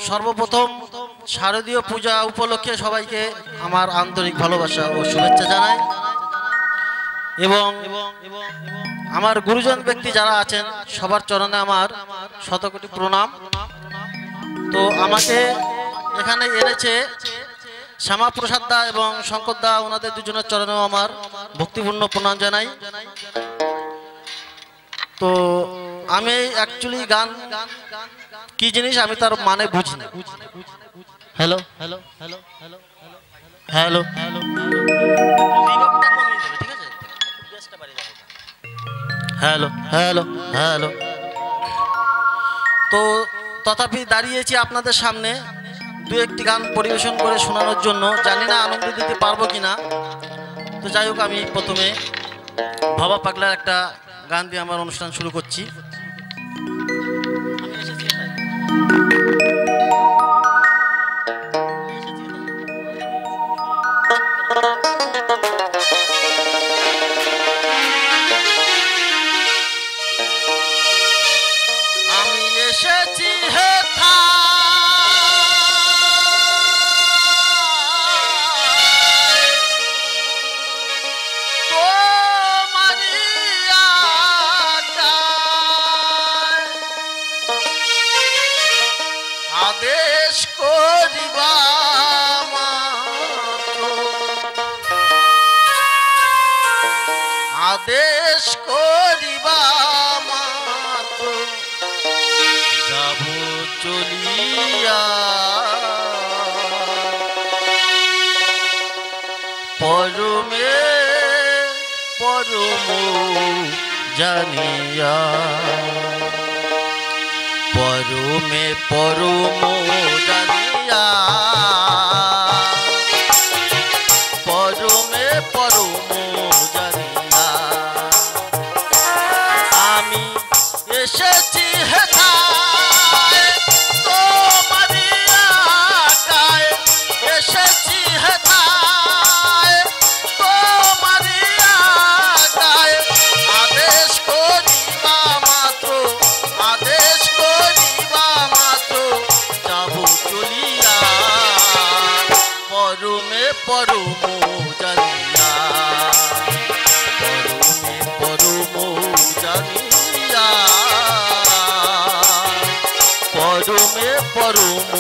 সর্বপ্রথম শারদীয় পূজা উপলক্ষে সবাইকে আমার আন্তরিক ভালোবাসা ও শুভেচ্ছা জানাই এবং আমার গুরুজন ব্যক্তি যারা আছেন সবার চরণে আমার শতকোটি প্রণাম। তো আমাকে এখানে এনেছে শ্যামাপ্রসাদ দা এবং শঙ্কর দা, ওনাদের দুজনের চরণেও আমার ভক্তিপূর্ণ প্রণাম জানাই। তো আমি অ্যাকচুয়ালি গান কি জিনিস আমি তার মানে বুঝি না। Hello hello hello hello hello hello hello hello hello. তো তথাপি দাঁড়িয়েছি আপনাদের সামনে দু একটি গান পরিবেশন করে শোনানোর জন্য। জানি না আনন্দ দিতে পারবো কিনা। তো যাই হোক, আমি প্রথমে বাবা পাগলার একটা গান দিয়ে আমার অনুষ্ঠান শুরু করছি। আমি এসেছি হেথা আদেশ করিবা আদেশ করিবা মাত্র যাব চলিয়া পরমে পরম জানিয়া পরমে পরম জানিয়া পরমে পরম জানিয়া আমি এসেছি হেথায় তোমারি আগায় এসেছি হেথায় তোমারি আগায় আদেশ করিবা মাত্র আদেশ করিবা মাত্র যাব চলিয়া পরমে পরম জানিয়া পরমে পরম জানিয়া পরমে পরম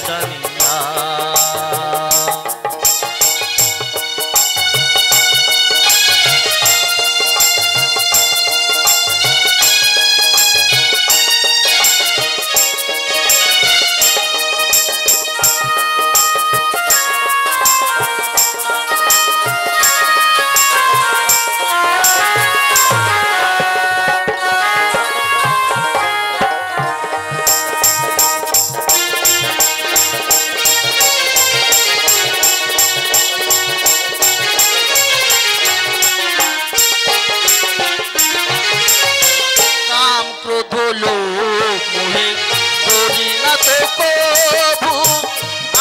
জানিয়া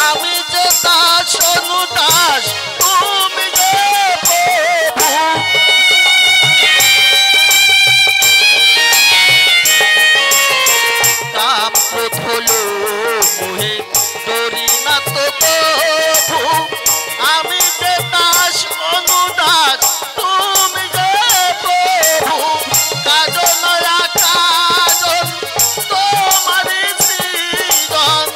আমি যে দাস অনুদাস তুমি যে প্রভু কাম ক্রোধ হলো মোহে ডরি না তো প্রভু আমি যে দাস অনুদাস তুমি যে প্রভু কাজল কাজল তোমারি সৃজন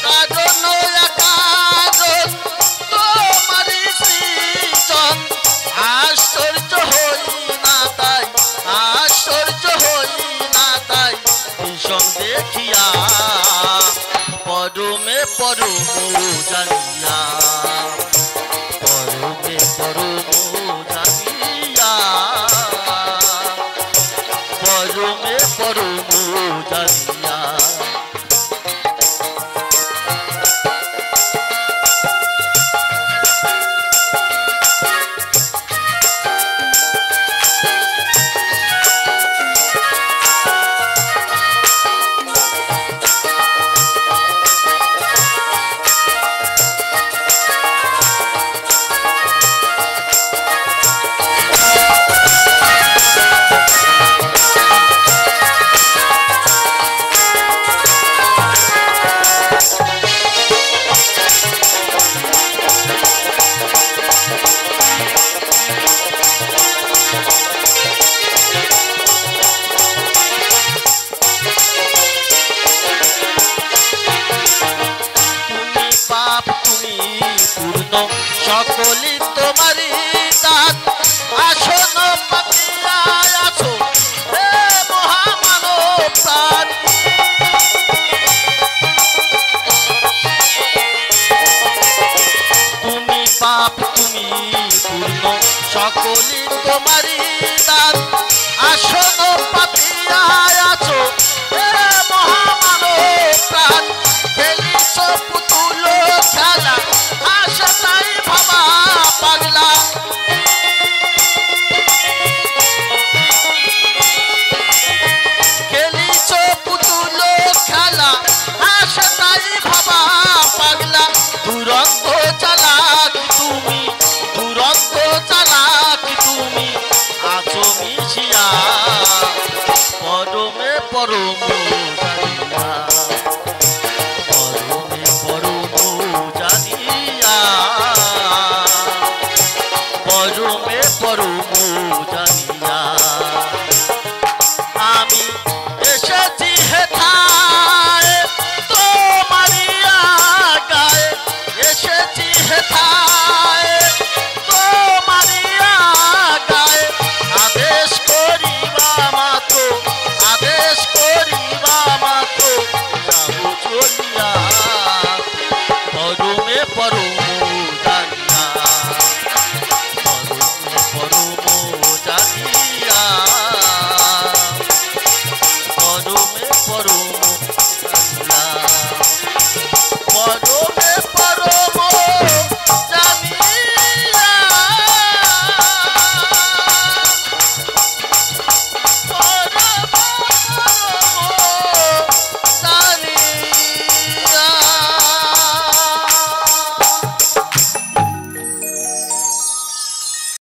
কাজল কাজল তোমারি সৃজন আশ্চর্য হই না তাই আশ্চর্য হই না তাই ভীষণ দেখিয়া পরমে পরম জানিয়া পরমে পরম জানিয়া পরমে পরম জানিয়া সকলি তোমারই দান আসন পাতিয়া আছো হে মহামানব প্রাণ তুমি পাপ তুমি পূর্ণ সকলি তোমারই দান আসন পাতিয়া আছো হে মহামানব প্রাণ খেলিছ পুতুল খেলা আশা তাই ভাবা পাগলা খেলিছ পুতুল খেলা আশা তাই ভাবা পাগলা দুরন্ত চালাক তুমি দুরন্ত চালাক তুমি আছো মিশিয়া পরমে পরম